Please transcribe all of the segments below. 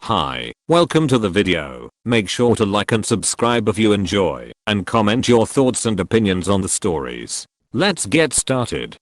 Hi, welcome to the video. Make sure to like and subscribe if you enjoy, and comment your thoughts and opinions on the stories. Let's get started.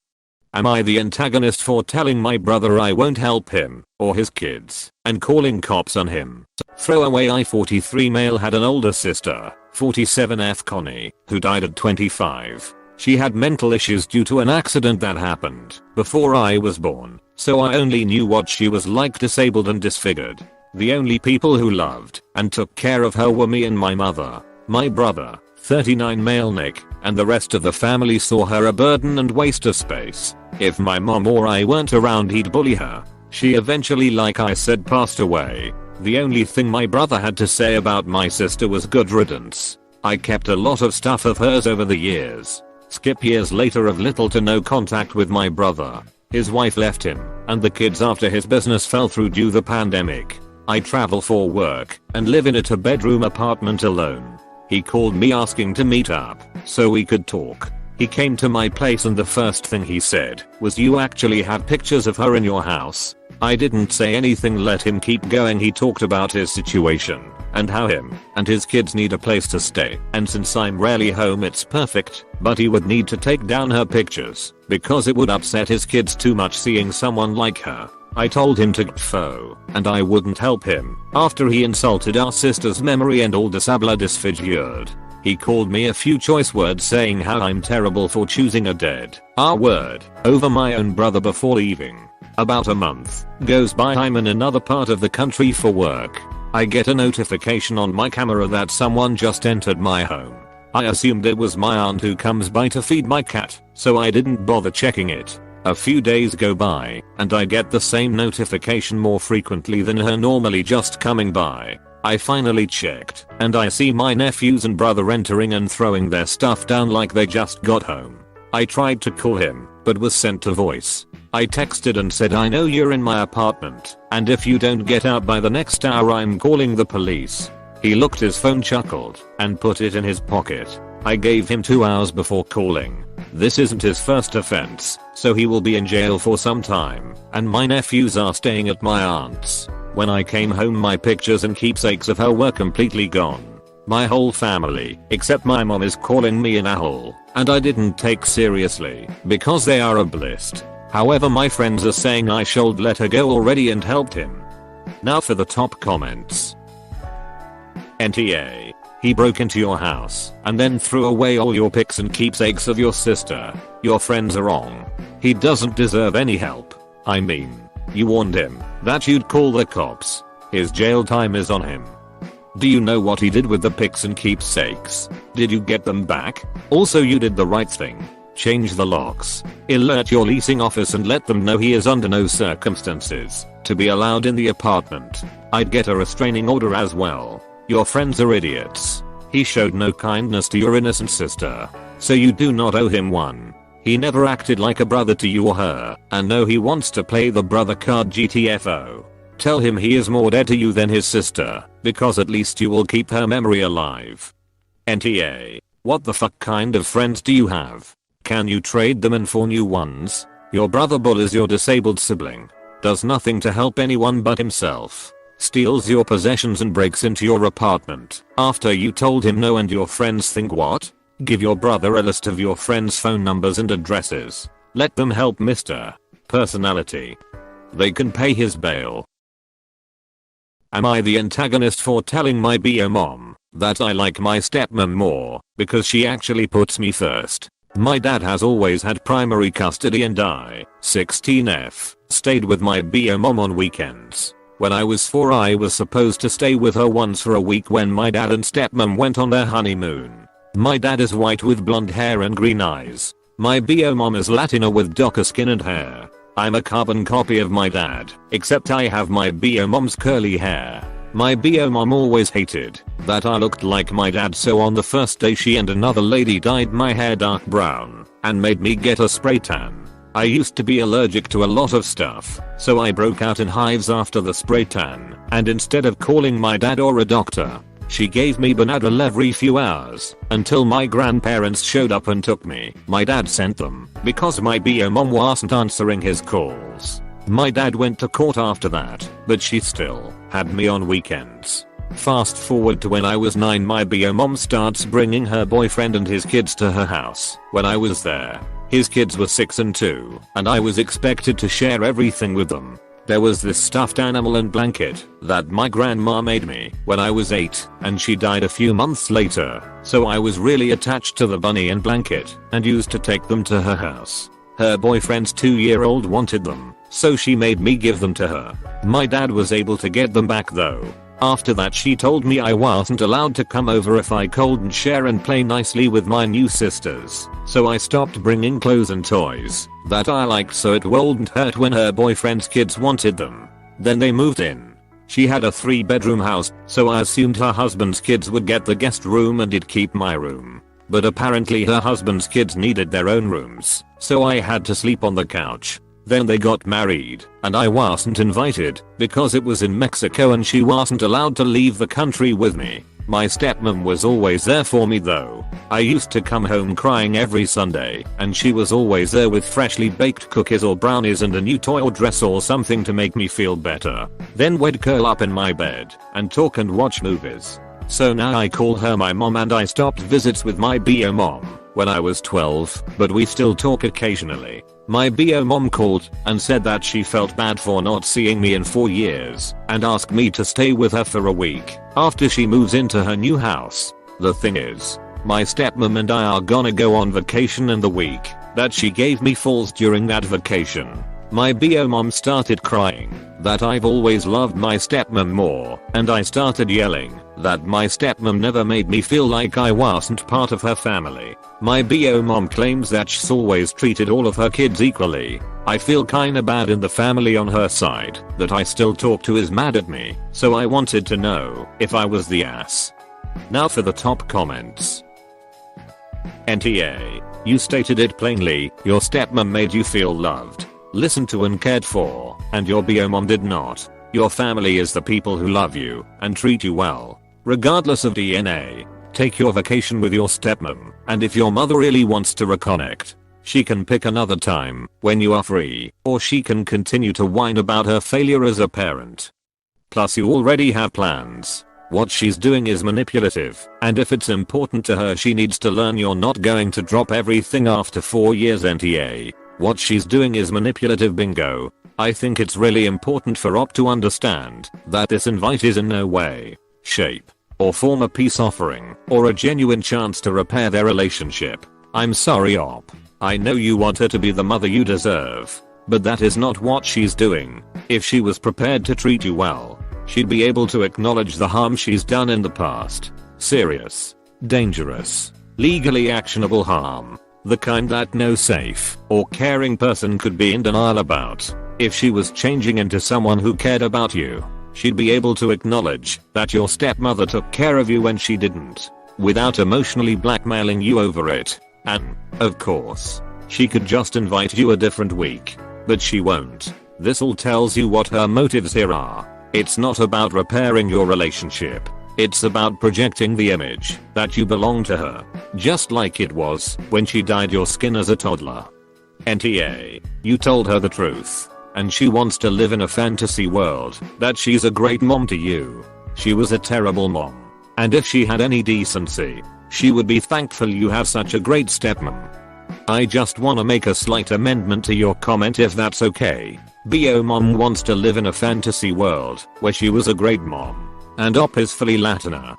Am I the antagonist for telling my brother I won't help him, or his kids, and calling cops on him? Throwaway I-43 male had an older sister, 47F Connie, who died at 25. She had mental issues due to an accident that happened before I was born, so I only knew what she was like, disabled and disfigured. The only people who loved and took care of her were me and my mother. My brother, 39 male Nick, and the rest of the family saw her a burden and waste of space. If my mom or I weren't around, he'd bully her. She eventually, like I said, passed away. The only thing my brother had to say about my sister was good riddance. I kept a lot of stuff of hers over the years. Skip years later of little to no contact with my brother. His wife left him, and the kids after his business fell through due to the pandemic. I travel for work and live in a 2-bedroom apartment alone. He called me asking to meet up so we could talk. He came to my place and the first thing he said was, "You actually have pictures of her in your house?" I didn't say anything, let him keep going. He talked about his situation and how him and his kids need a place to stay, and since I'm rarely home it's perfect, but he would need to take down her pictures because it would upset his kids too much seeing someone like her. I told him to go, and I wouldn't help him after he insulted our sister's memory and all disable disfigured. He called me a few choice words saying how I'm terrible for choosing a dead R-word over my own brother before leaving. About a month goes by. I'm in another part of the country for work. I get a notification on my camera that someone just entered my home. I assumed it was my aunt who comes by to feed my cat, so I didn't bother checking it. A few days go by, and I get the same notification more frequently than her normally just coming by. I finally checked, and I see my nephews and brother entering and throwing their stuff down like they just got home. I tried to call him, but was sent to voice. I texted and said, "I know you're in my apartment, and if you don't get out by the next hour I'm calling the police." He looked his phone, chuckled, and put it in his pocket. I gave him 2 hours before calling. This isn't his first offense, so he will be in jail for some time, and my nephews are staying at my aunt's. When I came home, my pictures and keepsakes of her were completely gone. My whole family, except my mom, is calling me an asshole, and I didn't take seriously because they are obsessed. However, my friends are saying I should let her go already and helped him. Now for the top comments. NTA. He broke into your house and then threw away all your pics and keepsakes of your sister. Your friends are wrong. He doesn't deserve any help. I mean, you warned him that you'd call the cops. His jail time is on him. Do you know what he did with the pics and keepsakes? Did you get them back? Also, you did the right thing. Change the locks. Alert your leasing office and let them know he is under no circumstances to be allowed in the apartment. I'd get a restraining order as well. Your friends are idiots. He showed no kindness to your innocent sister, so you do not owe him one. He never acted like a brother to you or her, and no, he wants to play the brother card. GTFO. Tell him he is more dead to you than his sister, because at least you will keep her memory alive. NTA. What the fuck kind of friends do you have? Can you trade them in for new ones? Your brother bullies your disabled sibling. Does nothing to help anyone but himself. Steals your possessions and breaks into your apartment after you told him no, and your friends think what? Give your brother a list of your friends' phone numbers and addresses. Let them help Mr. Personality. They can pay his bail. Am I the antagonist for telling my BO mom that I like my stepmom more because she actually puts me first? My dad has always had primary custody and I, 16F, stayed with my BO mom on weekends. When I was 4, I was supposed to stay with her once for a week when my dad and stepmom went on their honeymoon. My dad is white with blonde hair and green eyes. My BO mom is Latina with darker skin and hair. I'm a carbon copy of my dad, except I have my BO mom's curly hair. My BO mom always hated that I looked like my dad, so on the first day she and another lady dyed my hair dark brown and made me get a spray tan. I used to be allergic to a lot of stuff, so I broke out in hives after the spray tan, and instead of calling my dad or a doctor, she gave me Benadryl every few hours until my grandparents showed up and took me. My dad sent them because my BO mom wasn't answering his calls. My dad went to court after that, but she still had me on weekends. Fast forward to when I was 9, my BO mom starts bringing her boyfriend and his kids to her house. When I was there, his kids were 6 and 2, and I was expected to share everything with them. There was this stuffed animal and blanket that my grandma made me when I was 8, and she died a few months later, so I was really attached to the bunny and blanket and used to take them to her house. Her boyfriend's 2-year-old wanted them, so she made me give them to her. My dad was able to get them back though. After that she told me I wasn't allowed to come over if I couldn't share and play nicely with my new sisters, so I stopped bringing clothes and toys that I liked so it wouldn't hurt when her boyfriend's kids wanted them. Then they moved in. She had a 3-bedroom house, so I assumed her husband's kids would get the guest room and he'd keep my room. But apparently her husband's kids needed their own rooms, so I had to sleep on the couch. Then they got married, and I wasn't invited because it was in Mexico and she wasn't allowed to leave the country with me. My stepmom was always there for me though. I used to come home crying every Sunday, and she was always there with freshly baked cookies or brownies and a new toy or dress or something to make me feel better. Then we'd curl up in my bed and talk and watch movies. So now I call her my mom, and I stopped visits with my BO mom when I was 12, but we still talk occasionally. My BO mom called and said that she felt bad for not seeing me in 4 years and asked me to stay with her for a week after she moves into her new house. The thing is, my stepmom and I are gonna go on vacation, and the week that she gave me falls during that vacation. My BO mom started crying that I've always loved my stepmom more, and I started yelling that my stepmom never made me feel like I wasn't part of her family. My BO mom claims that she's always treated all of her kids equally. I feel kinda bad, in the family on her side that I still talk to is mad at me, so I wanted to know if I was the ass. Now for the top comments. NTA, you stated it plainly, your stepmom made you feel loved, listened to and cared for, and your BO mom did not. Your family is the people who love you and treat you well, regardless of DNA. Take your vacation with your stepmom, and if your mother really wants to reconnect, she can pick another time when you are free, or she can continue to whine about her failure as a parent. Plus you already have plans. What she's doing is manipulative, and if it's important to her she needs to learn you're not going to drop everything after 4 years. NTA. What she's doing is manipulative, bingo. I think it's really important for Op to understand that this invite is in no way, shape, or form a peace offering or a genuine chance to repair their relationship. I'm sorry Op. I know you want her to be the mother you deserve, but that is not what she's doing. If she was prepared to treat you well, she'd be able to acknowledge the harm she's done in the past. Serious, dangerous, legally actionable harm. The kind that no safe or caring person could be in denial about. If she was changing into someone who cared about you, she'd be able to acknowledge that your stepmother took care of you when she didn't, without emotionally blackmailing you over it. And, of course, she could just invite you a different week. But she won't. This all tells you what her motives here are. It's not about repairing your relationship. It's about projecting the image that you belong to her, just like it was when she dyed your skin as a toddler. NTA, you told her the truth, and she wants to live in a fantasy world that she's a great mom to you. She was a terrible mom, and if she had any decency, she would be thankful you have such a great stepmom. I just wanna make a slight amendment to your comment if that's okay. BO mom wants to live in a fantasy world where she was a great mom, and Op is fully Latina.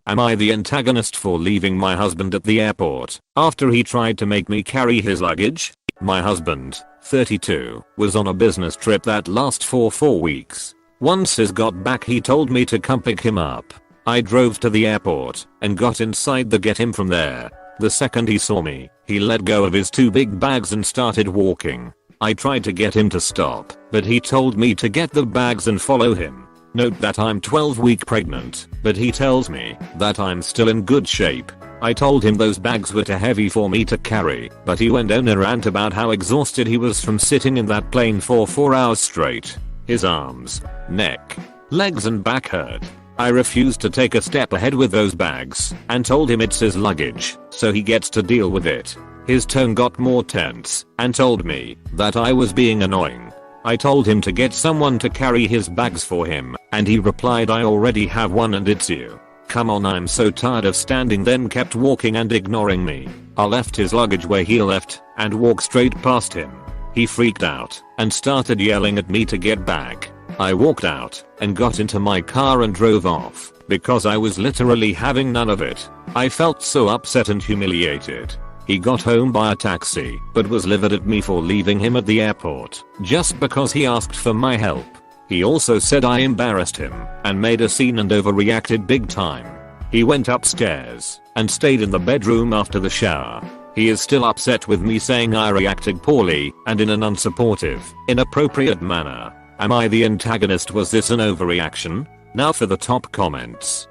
Am I the antagonist for leaving my husband at the airport after he tried to make me carry his luggage? My husband, 32, was on a business trip that lasted for 4 weeks. Once he got back he told me to come pick him up. I drove to the airport and got inside the get him from there. The second he saw me, he let go of his 2 big bags and started walking. I tried to get him to stop, but he told me to get the bags and follow him. Note that I'm 12-week pregnant, but he tells me that I'm still in good shape. I told him those bags were too heavy for me to carry, but he went on a rant about how exhausted he was from sitting in that plane for 4 hours straight. His arms, neck, legs and back hurt. I refused to take a step ahead with those bags and told him it's his luggage, so he gets to deal with it. His tone got more tense and told me that I was being annoying. I told him to get someone to carry his bags for him, and he replied, I already have one and it's you. Come on, I'm so tired of standing, then kept walking and ignoring me. I left his luggage where he left and walked straight past him. He freaked out and started yelling at me to get back. I walked out and got into my car and drove off because I was literally having none of it. I felt so upset and humiliated. He got home by a taxi but was livid at me for leaving him at the airport just because he asked for my help. He also said I embarrassed him and made a scene and overreacted big time. He went upstairs and stayed in the bedroom after the shower. He is still upset with me, saying I reacted poorly and in an unsupportive, inappropriate manner. Am I the antagonist? Was this an overreaction? Now for the top comments.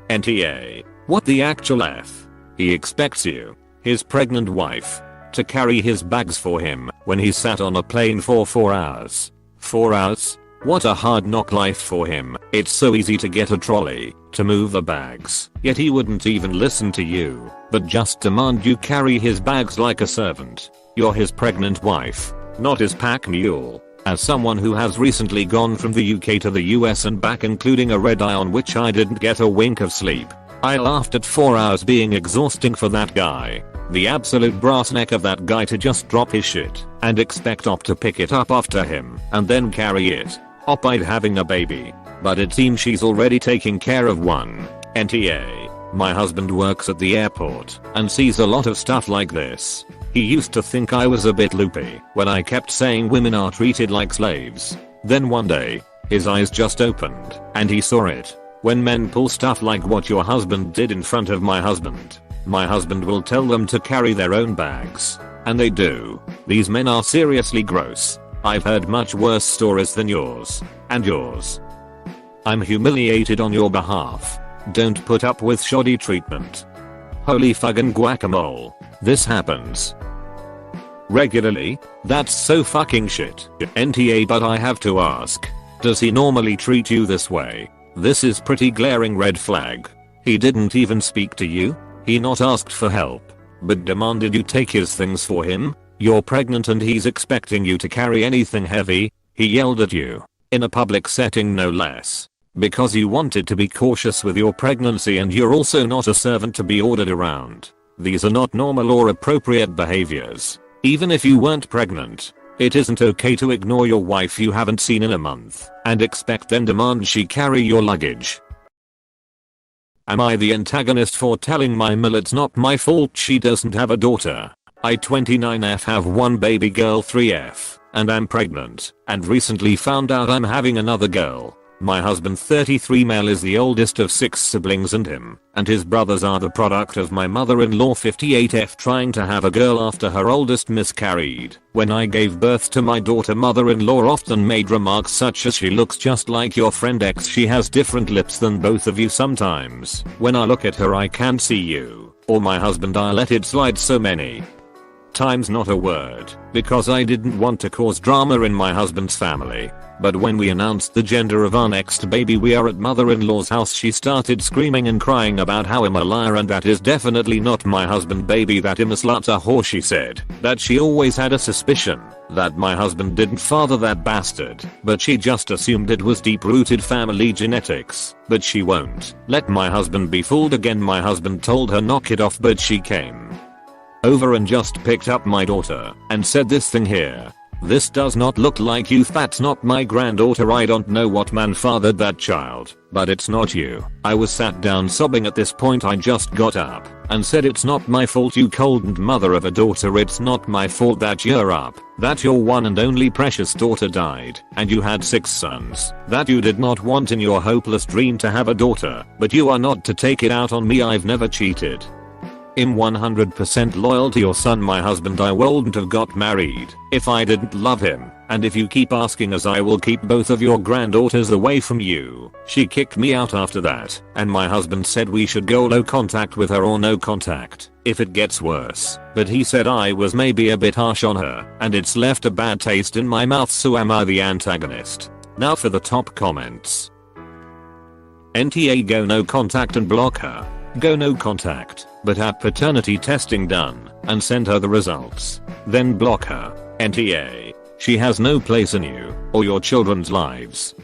NTA. What the actual F? He expects you, his pregnant wife, to carry his bags for him when he sat on a plane for 4 hours. 4 hours? What a hard knock life for him. It's so easy to get a trolley to move the bags, yet he wouldn't even listen to you, but just demand you carry his bags like a servant. You're his pregnant wife, not his pack mule. As someone who has recently gone from the UK to the US and back, including a red eye on which I didn't get a wink of sleep, I laughed at 4 hours being exhausting for that guy. The absolute brass neck of that guy to just drop his shit and expect Op to pick it up after him and then carry it. Op I'd having a baby, but it seems she's already taking care of one. NTA. My husband works at the airport and sees a lot of stuff like this. He used to think I was a bit loopy when I kept saying women are treated like slaves. Then one day, his eyes just opened and he saw it. When men pull stuff like what your husband did in front of my husband will tell them to carry their own bags. And they do. These men are seriously gross. I've heard much worse stories than yours. And yours. I'm humiliated on your behalf. Don't put up with shoddy treatment. Holy fucking guacamole. This happens regularly? That's so fucking shit. NTA, but I have to ask. Does he normally treat you this way? This is pretty glaring red flag. He didn't even speak to you? He not asked for help, but demanded you take his things for him? You're pregnant and he's expecting you to carry anything heavy? He yelled at you, in a public setting no less, because you wanted to be cautious with your pregnancy, and you're also not a servant to be ordered around. These are not normal or appropriate behaviors. Even if you weren't pregnant, it isn't okay to ignore your wife you haven't seen in a month and expect then demand she carry your luggage. Am I the antagonist for telling my mill it's not my fault she doesn't have a daughter? I 29F have one baby girl 3F, and I'm pregnant, and recently found out I'm having another girl. My husband 33 male is the oldest of 6 siblings, and him and his brothers are the product of my mother-in-law 58F trying to have a girl after her oldest miscarried. When I gave birth to my daughter, mother-in-law often made remarks such as she looks just like your friend X, she has different lips than both of you sometimes. When I look at her I can't see you. Or my husband, I let it slide so many times not a word, because I didn't want to cause drama in my husband's family. But when we announced the gender of our next baby, we are at mother-in-law's house, she started screaming and crying about how I'm a liar and that is definitely not my husband baby, that I'm a slut, a whore. She said that she always had a suspicion that my husband didn't father that bastard, but she just assumed it was deep-rooted family genetics. But she won't let my husband be fooled again. My husband told her knock it off, but she came over and just picked up my daughter and said, this thing here, this does not look like you, that's not my granddaughter, I don't know what man fathered that child, but it's not you. I was sat down sobbing at this point. I just got up and said, it's not my fault you cold mother of a daughter, it's not my fault that you're up, that your one and only precious daughter died and you had 6 sons that you did not want in your hopeless dream to have a daughter, but you are not to take it out on me. I've never cheated. I'm 100% loyal to your son. My husband, I wouldn't have got married if I didn't love him, and if you keep asking us I will keep both of your granddaughters away from you. She kicked me out after that, and my husband said we should go low contact with her or no contact if it gets worse, but he said I was maybe a bit harsh on her and it's left a bad taste in my mouth. So am I the antagonist? Now for the top comments. NTA go no contact and block her. Go no contact, but have paternity testing done and send her the results. Then block her. NTA. She has no place in you or your children's lives.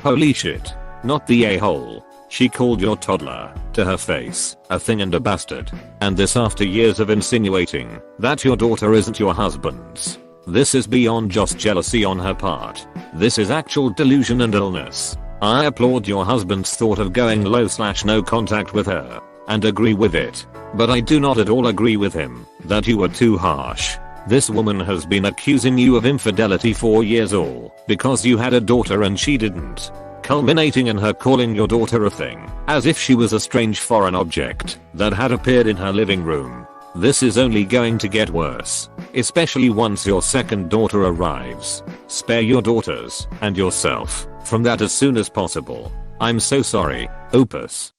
Holy shit. Not the a-hole. She called your toddler to her face a thing and a bastard. And this after years of insinuating that your daughter isn't your husband's. This is beyond just jealousy on her part. This is actual delusion and illness. I applaud your husband's thought of going low/no contact with her and agree with it. But I do not at all agree with him that you were too harsh. This woman has been accusing you of infidelity for years all because you had a daughter and she didn't. Culminating in her calling your daughter a thing, as if she was a strange foreign object that had appeared in her living room. This is only going to get worse, especially once your second daughter arrives. Spare your daughters and yourself from that as soon as possible. I'm so sorry, Opus.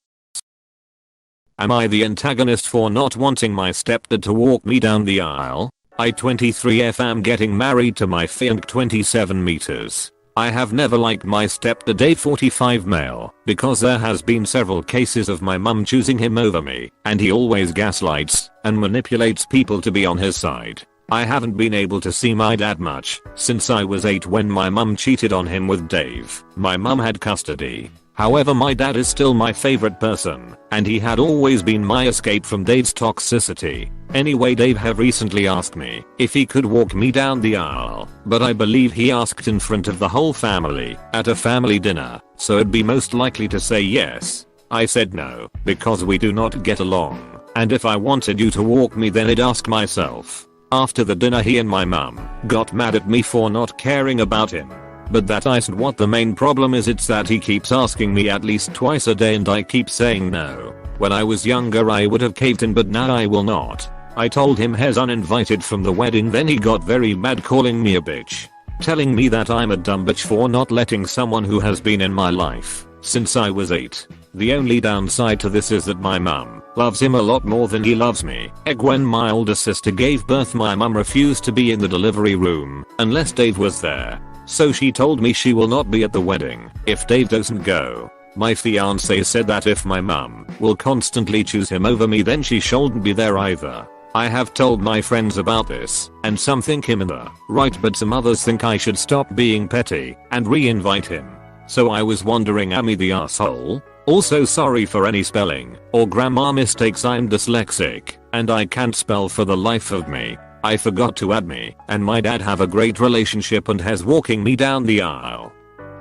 Am I the antagonist for not wanting my stepdad to walk me down the aisle? I 23F am getting married to my fiancé 27 meters. I have never liked my stepdad a 45 male because there has been several cases of my mum choosing him over me and he always gaslights and manipulates people to be on his side. I haven't been able to see my dad much since I was 8 when my mum cheated on him with Dave. My mum had custody. However, my dad is still my favorite person and he had always been my escape from Dave's toxicity. Anyway, Dave have recently asked me if he could walk me down the aisle, but I believe he asked in front of the whole family at a family dinner, so it'd be most likely to say yes. I said no because we do not get along, and if I wanted you to walk me then I'd ask myself. After the dinner he and my mum got mad at me for not caring about him. But that isn't what the main problem is, it's that he keeps asking me at least twice a day and I keep saying no. When I was younger I would have caved in, but now I will not. I told him he's uninvited from the wedding, then he got very mad calling me a bitch. Telling me that I'm a dumb bitch for not letting someone who has been in my life since I was 8. The only downside to this is that my mum loves him a lot more than he loves me. When my older sister gave birth my mum refused to be in the delivery room unless Dave was there. So she told me she will not be at the wedding if Dave doesn't go. My fiance said that if my mum will constantly choose him over me then she shouldn't be there either. I have told my friends about this and some think him in the right, but some others think I should stop being petty and re-invite him. So I was wondering, am I the asshole? Also sorry for any spelling or grammar mistakes, I'm dyslexic and I can't spell for the life of me. I forgot to add me and my dad have a great relationship and has walking me down the aisle.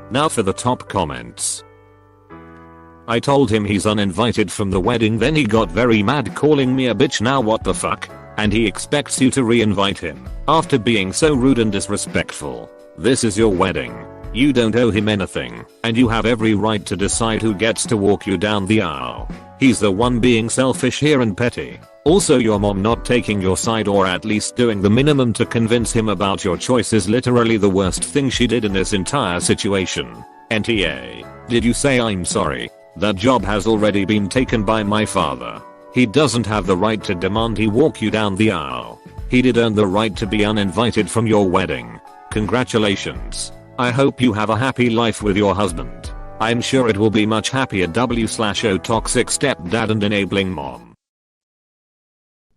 Now for the top comments. I told him he's uninvited from the wedding, then he got very mad calling me a bitch. Now what the fuck? And he expects you to re-invite him after being so rude and disrespectful. This is your wedding. You don't owe him anything and you have every right to decide who gets to walk you down the aisle. He's the one being selfish here and petty. Also, your mom not taking your side or at least doing the minimum to convince him about your choice is literally the worst thing she did in this entire situation. NTA. Did you say I'm sorry? That job has already been taken by my father. He doesn't have the right to demand he walk you down the aisle. He did earn the right to be uninvited from your wedding. Congratulations. I hope you have a happy life with your husband. I'm sure it will be much happier. W/O toxic stepdad and enabling mom.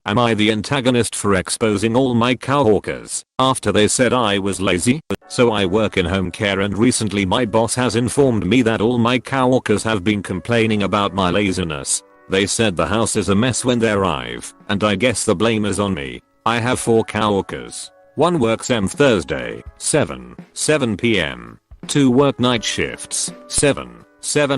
Am I the antagonist for exposing all my coworkers after they said I was lazy? So I work in home care and recently my boss has informed me that all my coworkers have been complaining about my laziness. They said the house is a mess when they arrive and I guess the blame is on me. I have 4 coworkers. One works Thursday, 7 p.m. 2 work night shifts, 7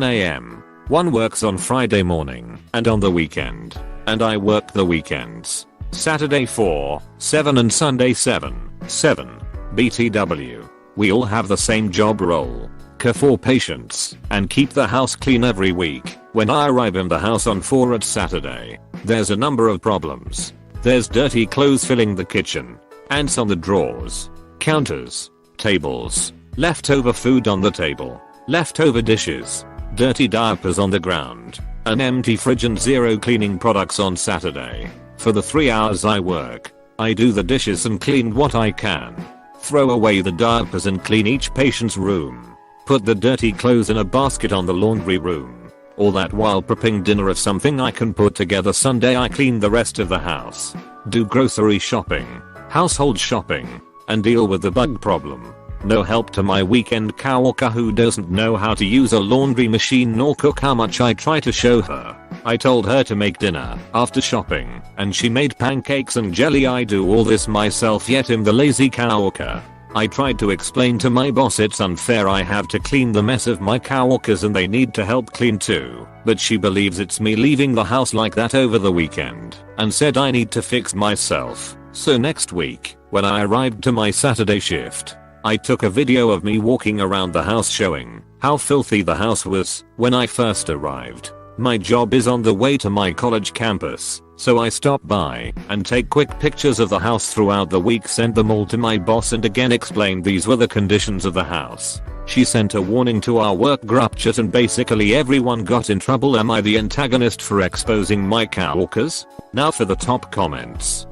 a.m. 1 works on Friday morning and on the weekend. And I work the weekends. Saturday 4, 7 and Sunday 7 BTW. We all have the same job role. Care for patients and keep the house clean every week. When I arrive in the house on 4 at Saturday, there's a number of problems. There's dirty clothes filling the kitchen, ants on the drawers, counters, tables, leftover food on the table, leftover dishes, dirty diapers on the ground, an empty fridge and 0 cleaning products on Saturday. For the 3 hours I work, I do the dishes and clean what I can. Throw away the diapers and clean each patient's room. Put the dirty clothes in a basket on the laundry room. All that while prepping dinner of something I can put together Sunday. I clean the rest of the house, do grocery shopping, household shopping, and deal with the bug problem. No help to my weekend coworker who doesn't know how to use a laundry machine nor cook. How much I try to show her. I told her to make dinner after shopping and she made pancakes and jelly. I do all this myself, yet I'm the lazy coworker. I tried to explain to my boss it's unfair I have to clean the mess of my coworkers and they need to help clean too, but she believes it's me leaving the house like that over the weekend and said I need to fix myself. So next week, when I arrived to my Saturday shift, I took a video of me walking around the house showing how filthy the house was when I first arrived. My job is on the way to my college campus, so I stop by and take quick pictures of the house throughout the week, send them all to my boss and again explained these were the conditions of the house. She sent a warning to our work group chat and basically everyone got in trouble. Am I the antagonist for exposing my coworkers? Now for the top comments.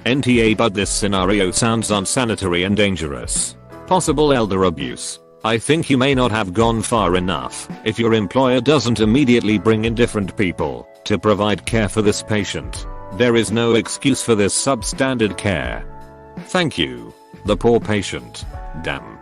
NTA, but this scenario sounds unsanitary and dangerous. Possible elder abuse. I think you may not have gone far enough if your employer doesn't immediately bring in different people to provide care for this patient. There is no excuse for this substandard care. Thank you. The poor patient. Damn.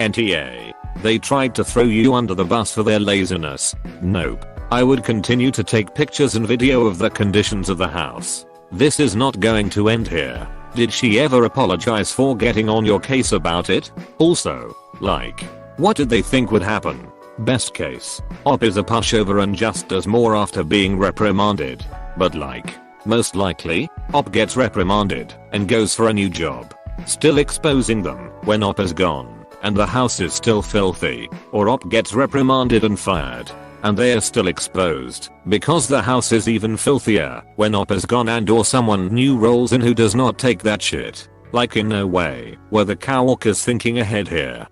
NTA. They tried to throw you under the bus for their laziness. Nope. I would continue to take pictures and video of the conditions of the house. This is not going to end here. Did she ever apologize for getting on your case about it? Also, like, what did they think would happen? Best case, Op is a pushover and just does more after being reprimanded. But like, most likely, Op gets reprimanded and goes for a new job, still exposing them when Op is gone and the house is still filthy, or Op gets reprimanded and fired and they are still exposed because the house is even filthier when Op is gone and or someone new rolls in who does not take that shit. Like, in no way were the coworkers thinking ahead here.